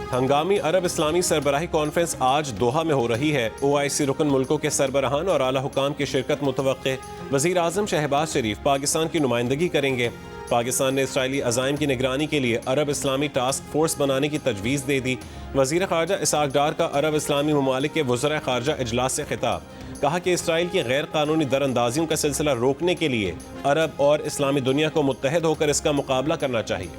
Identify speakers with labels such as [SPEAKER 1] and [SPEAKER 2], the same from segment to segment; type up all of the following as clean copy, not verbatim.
[SPEAKER 1] हंगामी अरब इस्लामी सरबराही कॉन्फ्रेंस आज दोहा में हो रही है। OIC रुकन मुल्कों के सरबराहान और आला हुकाम की शिरकत मुतवक्के। वज़ीर आज़म शहबाज शरीफ पाकिस्तान की नुमाइंदगी करेंगे। पाकिस्तान ने इसराइली अज़ाइम की निगरानी के लिए अरब इस्लामी टास्क फोर्स बनाने की तजवीज़ दे दी। वज़ीर ख़ारजा इसहाक़ डार का अरब इस्लामी ममालिक के वज़राए ख़ारजा इजलास से खिताब। कहा कि इसराइल की गैर कानूनी दरअंदाजियों का सिलसिला रोकने के लिए अरब और इस्लामी दुनिया को मुत्तहद होकर इसका मुकाबला करना चाहिए।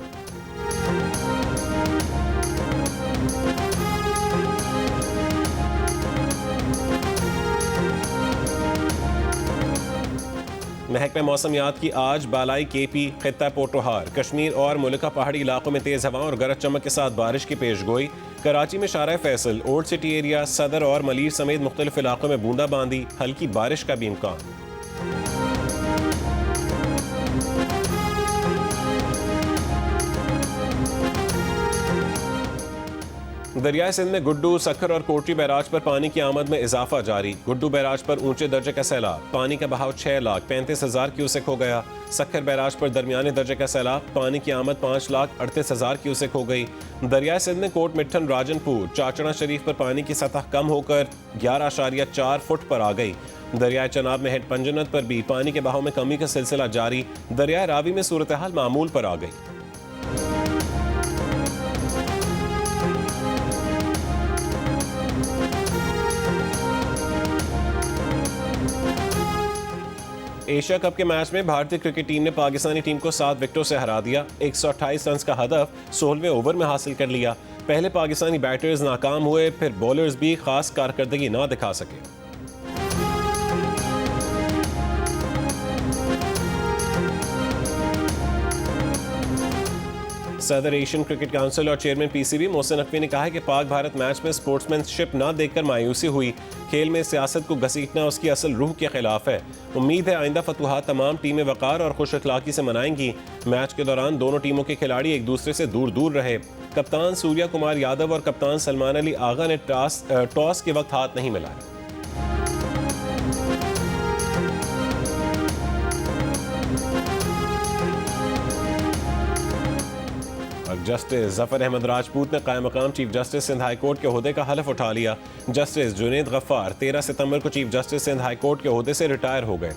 [SPEAKER 1] महकमा मौसमियात की आज बालाई KP खित्ता पोटोहार कश्मीर और मुल्का पहाड़ी इलाकों में तेज़ हवा और गरज चमक के साथ बारिश की पेशगोई। कराची में शारा फैसल, ओल्ड सिटी एरिया, सदर और मलीर समेत मुख्तलिफ इलाकों में बूंदाबांदी, हल्की बारिश का भी इम्कान। दरियाए सिंध में गुड्डू, सखर और कोटरी बैराज पर पानी की आमद में इजाफा जारी। गुड्डू बैराज पर ऊंचे दर्जे का सैलाब, पानी का बहाव 6,35,000 क्यूसेक हो गया। सखर बैराज पर दरमियाने दर्जे का सैलाब, पानी की आमद 5,38,000 क्यूसेक हो गई। दरियाए सिंध में कोट मिट्ठन, राजनपुर, चाचड़ा शरीफ पर पानी की सतह कम होकर 11.4 फुट पर आ गई। दरियाए चनाब में हेड पंजनत पर भी पानी के बहाव में कमी का सिलसिला जारी। दरियाए रावी में सूरत हाल मामूल पर आ गई। एशिया कप के मैच में भारतीय क्रिकेट टीम ने पाकिस्तानी टीम को 7 विकेटों से हरा दिया। 128 रन का हदफ 16वें ओवर में हासिल कर लिया। पहले पाकिस्तानी बैटर्स नाकाम हुए, फिर बॉलर्स भी खास कारकर्दगी ना दिखा सके। सदर एशियन क्रिकेट काउंसिल और चेयरमैन PCB मोहसिन नकवी ने कहा है कि पाक भारत मैच में स्पोर्ट्समैनशिप ना देखकर मायूसी हुई। खेल में सियासत को घसीटना उसकी असल रूह के खिलाफ है। उम्मीद है आइंदा फतुहात तमाम टीमें वकार और खुश अखलाकी से मनाएंगी। मैच के दौरान दोनों टीमों के खिलाड़ी एक दूसरे से दूर दूर रहे। कप्तान सूर्या कुमार यादव और कप्तान सलमान अली आगा ने टॉस के वक्त हाथ नहीं मिलाया। जस्टिस जफर अहमद राजपूत ने कायम मकाम chief justice Sindh high court के ओहदे का हलफ उठा लिया। जस्टिस जुनेद गफ्फार 13 सितंबर को chief justice Sindh high court के ओहदे से रिटायर हो गए थे।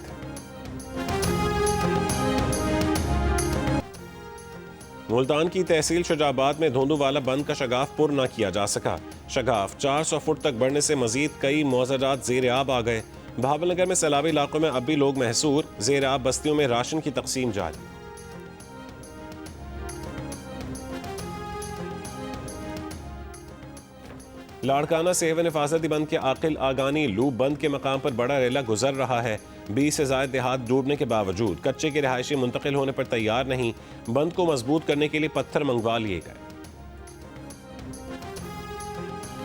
[SPEAKER 1] मुल्तान की तहसील शुजाबाद में धोंदूवाला बंद का शगाफ पुर न किया जा सका। शगाफ 400 फुट तक बढ़ने से मजीद कई मौजूदात ज़ेर आब आ गए। बहावलनगर में सैलाबी इलाकों में अब भी लोग महसूर, ज़ेर आब बस्तियों में राशन की तकसीम जारी। लाड़काना सेवन हिफाजती बंद के आकिल आगानी लूप बंद के मकाम पर बड़ा रेला गुजर रहा है। 20 से ज़ायद देहात डूबने के बावजूद कच्चे के रिहायशी मुंतकिल होने पर तैयार नहीं। बंद को मजबूत करने के लिए पत्थर मंगवा लिए गए।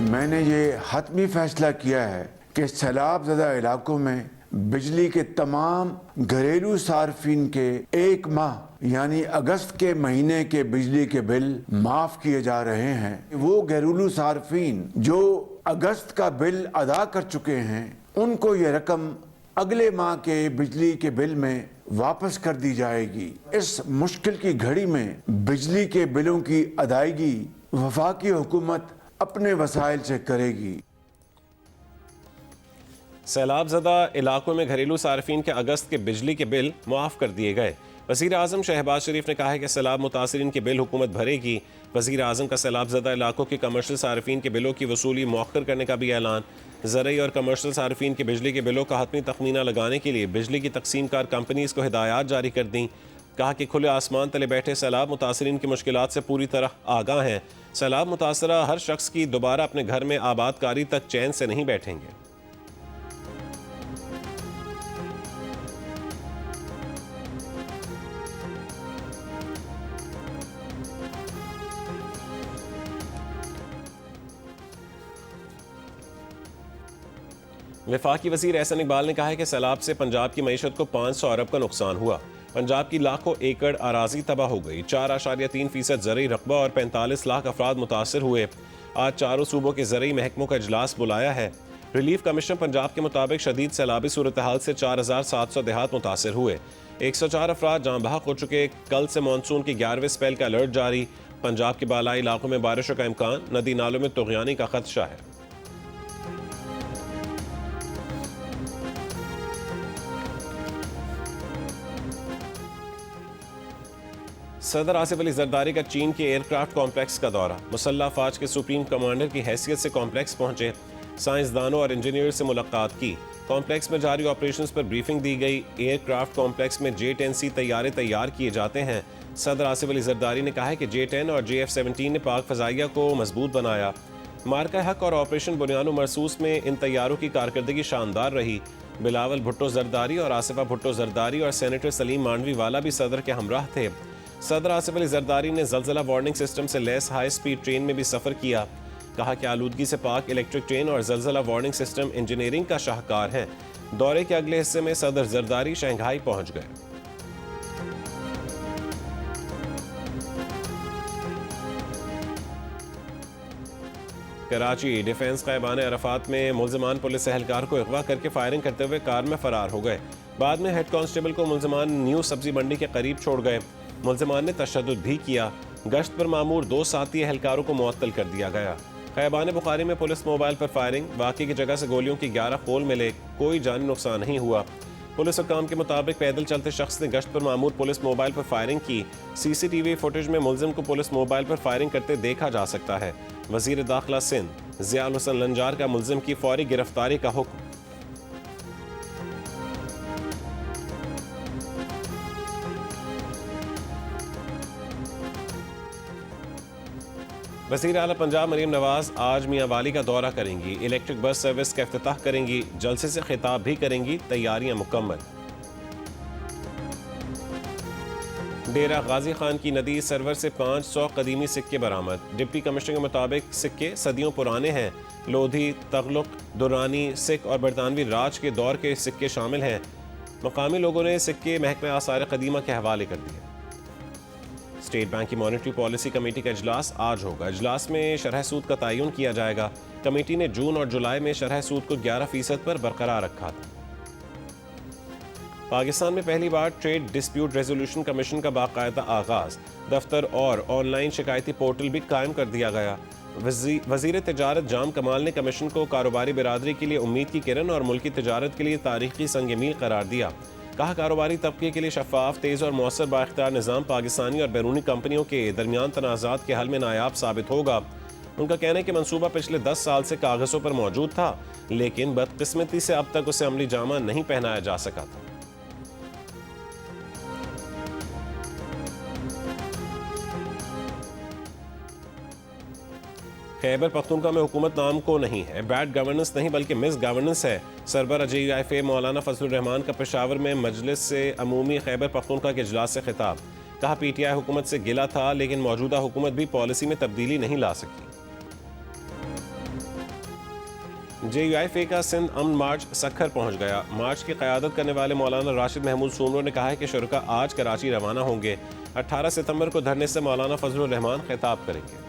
[SPEAKER 2] मैंने ये हतमी फैसला किया है कि सैलाब ज़दा इलाकों में बिजली के तमाम घरेलू सार्फिन के 1 माह यानी अगस्त के महीने के बिजली के बिल माफ किए जा रहे हैं। वो घरेलू सार्फिन जो अगस्त का बिल अदा कर चुके हैं उनको ये रकम अगले माह के बिजली के बिल में वापस कर दी जाएगी। इस मुश्किल की घड़ी में बिजली के बिलों की अदायगी वफाकी हुकूमत अपने वसाइल से करेगी।
[SPEAKER 1] सैलाब ज़दा इलाकों में घरेलू सार्फिन के अगस्त के बिजली के बिल मुआफ़ कर दिए गए। वज़ीर आज़म शहबाज शरीफ ने कहा है कि सैलाब मुतासिरीन के बिल हुकूमत भरेगी। वज़ीर आज़म का सैलाब ज़दा इलाकों के कमर्शियल सार्फिन के बिलों की वसूली मौखर करने का भी ऐलान। ज़रई और कमर्शियल सार्फिन के बिजली के बिलों का हतमी तखमीना लगाने के लिए बिजली की तकसीम कार कंपनीज़ को हिदायत जारी कर दी। कहा कि खुले आसमान तले बैठे सैलाब मुतासिरीन की मुश्किलात से पूरी तरह आगाह हैं। सैलाब मुतासरा हर शख्स की दोबारा अपने घर में आबादकारी तक चैन से नहीं बैठेंगे। वफाकी वज़ीर एहसन इकबाल ने कहा है कि सैलाब से पंजाब की मईशत को 500 अरब का नुकसान हुआ। पंजाब की लाखों एकड़ अराजी तबाह हो गई। 4.3% ज़रई रकबा और 45 लाख अफराद मुतासर हुए। आज चारों सूबों के ज़रई महकमों का इजलास बुलाया है। रिलीफ कमिश्नर पंजाब के मुताबिक शदीद सैलाबी सूरत हाल से 4,700 देहात मुतासर हुए। 104 अफराद जाँ बहक हो चुके। कल से मानसून की 11वें स्पेल का अलर्ट जारी। पंजाब के बालाई इलाकों में बारिशों का इम्कान, नदी नालों में तुगयानी का खदशा है। सदर आसिफ अली जरदारी का चीन के एयरक्राफ्ट कॉम्प्लेक्स का दौरा, मुसल्लह अफवाज के सुप्रीम कमांडर की हैसियत से कॉम्प्लेक्स पहुंचे, साइंसदानों और इंजीनियर से मुलाकात की, कॉम्प्लेक्स में जारी ऑपरेशंस पर ब्रीफिंग दी गई। एयरक्राफ्ट कॉम्प्लेक्स में J-10C तैयारे तैयार किए जाते हैं। सदर आसिफ अली जरदारी ने कहा है कि J-10 और JF-17 ने पाक फजाइया को मजबूत बनाया। मार्का हक और ऑपरेशन बुनियानो मरसूस में इन तैयारों की कारकर्दगी शानदार रही। बिलावल भुट्टो जरदारी और आसिफा भुट्टो जरदारी और सेनेटर सलीम मांडवी वाला भी सदर के हमराह थे। सदर आसिफ अली जरदारी ने जलजला वार्निंग सिस्टम से लैस हाई स्पीड ट्रेन में भी सफ़र किया। कहा कि आलूदगी से पाक इलेक्ट्रिक ट्रेन और जलजला वार्निंग सिस्टम इंजीनियरिंग का शाहकार हैं। दौरे के अगले हिस्से में सदर जरदारी शंघाई पहुंच गए। कराची डिफेंस क़ैबान अरफात में मुल्ज़मान पुलिस एहलकार को अगवा करके फायरिंग करते हुए कार में फरार हो गए। बाद में हेड कांस्टेबल को मुल्ज़मान न्यू सब्जी मंडी के करीब छोड़ गए। मुल्ज़मान ने तशद्दुद भी किया। गश्त पर मामूर 2 साथी एहलकारों को मुअत्तल कर दिया गया। ख़ैबान बुखारी में पुलिस मोबाइल पर फायरिंग, वाक़े की जगह से गोलियों की 11 खोल मिले, कोई जानी नुकसान नहीं हुआ। पुलिस हुक्काम के मुताबिक पैदल चलते शख्स ने गश्त पर मामूर पुलिस मोबाइल पर फायरिंग की। CCTV फुटेज में मुल्ज़िम को पुलिस मोबाइल पर फायरिंग करते देखा जा सकता है। वज़ीर दाखिला सिंध ज़ियाउल हुसैन लंजार का मुल्ज़िम की फौरी गिरफ्तारी का हुक्म। वज़ीर आला पंजाब मरीम नवाज आज मियाँ वाली का दौरा करेंगी। इलेक्ट्रिक बस सर्विस का इफ्तिताह करेंगी। जलसे से खिताब भी करेंगी। तैयारियां मुकम्मल। डेरा गाजी खान की नदी सरवर से 500 कदीमी सिक्के बरामद। डिप्टी कमिश्नर के मुताबिक सिक्के सदियों पुराने हैं। लोधी, तगलुक, दुरानी, सिख और बरतानवी राज के दौर के सिक्के शामिल हैं। मकामी लोगों ने सिक्के महकमा आसार कदीमा के हवाले कर दिए। स्टेट बैंक की मॉनेटरी पॉलिसी कमेटी का इजलास आज होगा। इजलास में शरह सूद का तयन किया जाएगा। कमेटी ने जून और जुलाई में शरह सूद को 11% पर बरकरार रखा था। पाकिस्तान में पहली बार ट्रेड डिस्प्यूट रेजोल्यूशन कमीशन का बाकायदा आगाज, दफ्तर और ऑनलाइन शिकायती पोर्टल भी कायम कर दिया गया। वजीर तिजारत जाम कमाल ने कमीशन को कारोबारी बिरादरी के लिए उम्मीद की किरण और मुल्की तिजारत के लिए तारीखी संग मील करार दिया। कहा कारोबारी तबके के लिए शफाफ, तेज़ और मौसर बाख्तियार निज़ाम पाकिस्तानी और बैरूनी कंपनियों के दरमियान तनाज़ात के हल में नायाब साबित होगा। उनका कहना है कि मंसूबा पिछले 10 साल से कागज़ों पर मौजूद था, लेकिन बदकिस्मती से अब तक उसे अमली जामा नहीं पहनाया जा सका था। खैबर पख्तूनख्वा में हुकूमत नाम को नहीं है, बैड गवर्नेंस नहीं बल्कि मिस गवर्नेंस है। सरबराह JUIFA मौलाना फजलुर रहमान का पेशावर में मजलिस से अमूमी खैबर पख्तूनख्वा के इजलास से खिताब। कहा PTI हुकूमत से गिला था, लेकिन मौजूदा हुकूमत भी पॉलिसी में तब्दीली नहीं ला सकी। JUIFA का सिंध अमन मार्च सखर पहुंच गया। मार्च की क़यादत करने वाले मौलाना राशिद महमूद सूमरो ने कहा है कि शुरका आज कराची रवाना होंगे। 18 सितंबर को धरने से मौलाना फजलुर रहमान खिताब करेंगे।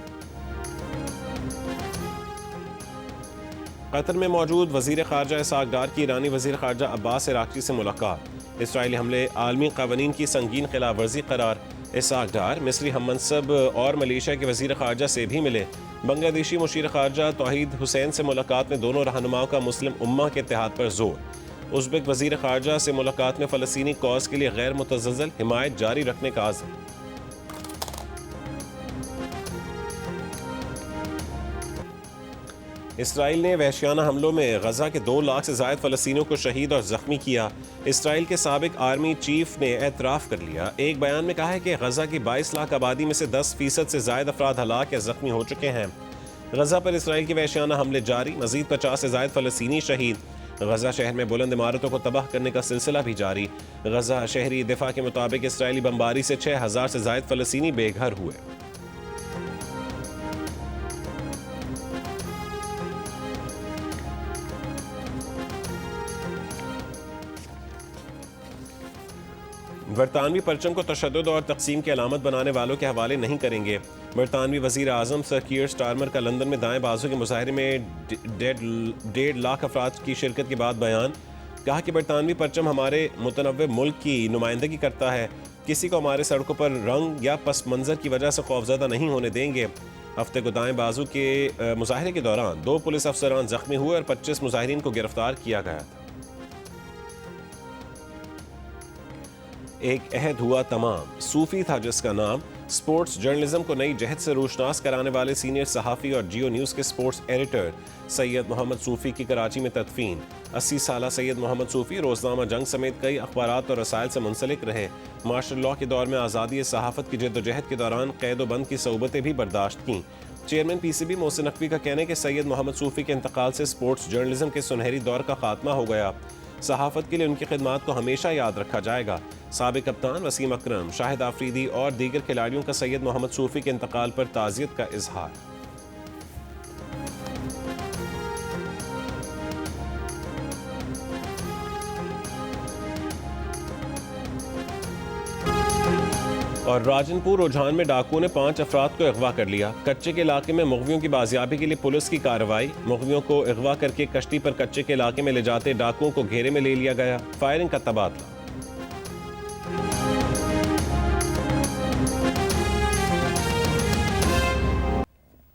[SPEAKER 1] कतर में मौजूद वज़ीर ख़ारजा इसहाक डार की ईरानी वज़ीर ख़ारजा अब्बास इराक़ची से मुलाकात। इसराइली हमले आलमी क़वानीन की संगीन खिलाफ वर्जी करार। इसहाक डार मिस्री हममनसब और मलेशिया के वज़ीर ख़ारजा से भी मिले। बांग्लादेशी मुशीर ख़ारजा तौहीद हुसैन से मुलाकात में दोनों रहनुमाओं का मुस्लिम उम्मा के इत्तेहाद पर जोर। उज़्बेक वज़ीर ख़ारजा से मुलाकात में फ़लस्तीनी कॉज़ के लिए गैर मुतज़्ज़ल हिमायत जारी रखने का आज़म। इसराइल ने वहशियाना हमलों में गजा के 2 लाख से ज़ायद फ़लस्तीनियों को शहीद और ज़ख्मी किया। इसराइल के साबिक आर्मी चीफ ने एतराफ़ कर लिया। एक बयान में कहा है कि गजा की 22 लाख आबादी में से 10% से ज़ायद अफराद हलाक या ज़ख्मी हो चुके हैं। गजा पर इसराइल के वहशियाना हमले जारी, मज़ीद 50 से ज़ायद फ़लस्तीनी शहीद। गजा शहर में बुलंद इमारतों को तबाह करने का सिलसिला भी जारी। गजा शहरी दिफा के मुताबिक इसराइली बमबारी से 6000 से ज़ायद फ़लस्तीनी बेघर हुए। बरतानवी परचम को तशद्दुद और तकसीम की अलामत बनाने वालों के हवाले नहीं करेंगे। बरतानवी वज़ीर आज़म सर कीयर स्टारमर का लंदन में दाएं बाजू के मुजाहरे में 1.5 लाख अफराद की शिरकत के बाद बयान। कहा कि बरतानवी परचम हमारे मुतनव्वे मुल्क की नुमाइंदगी करता है। किसी को हमारे सड़कों पर रंग या पस मंजर की वजह से खौफजदा नहीं होने देंगे। हफ्ते को दाएं बाजू के मुजाहरे के दौरान 2 पुलिस अफसरान जख्मी हुए और 25 मुजाहिरीन को गिरफ्तार किया गया था। एक अहद हुआ तमाम, सूफी था जिसका नाम। स्पोर्ट्स जर्नलिज्म को नई जहत से रोशनास कराने वाले सीनियर सहाफ़ी और जियो न्यूज़ के स्पोर्ट्स एडिटर सैयद मोहम्मद सूफ़ी की कराची में तदफीन। 80 साला सैयद मोहम्मद सूफ़ी रोज़नामा जंग समेत कई अखबारात और रसायल से मुंसलिक रहे। मार्शल लॉ के दौर में आज़ादी सहाफ़त की जद्दोजहद के दौरान कैद बंद की सऊबतें भी बर्दाश्त की। चेयरमैन PCB मोहसिन नकवी का कहना है कि सैयद मोहम्मद सूफ़ी के इंतकाल से स्पोर्ट्स जर्नलिज्म के सुनहरी दौर का खात्मा हो गया। सहाफ़त के लिए उनकी खिदमात को हमेशा याद रखा जाएगा। साबिक कप्तान वसीम अकरम, शाहिद आफरीदी और दीगर खिलाड़ियों का सैयद मोहम्मद सूफ़ी के इंतकाल पर ताज़ियत का इजहार। और राजनपुर रुझान में डाकुओं ने 5 अफराद को अगवा कर लिया। कच्चे के इलाके में मुग़वियों की बाजियाबी के लिए पुलिस की कार्रवाई। मुग़वियों को अगवा करके कश्ती पर कच्चे के इलाके में ले जाते डाकुओं को घेरे में ले लिया गया। फायरिंग का तबादला।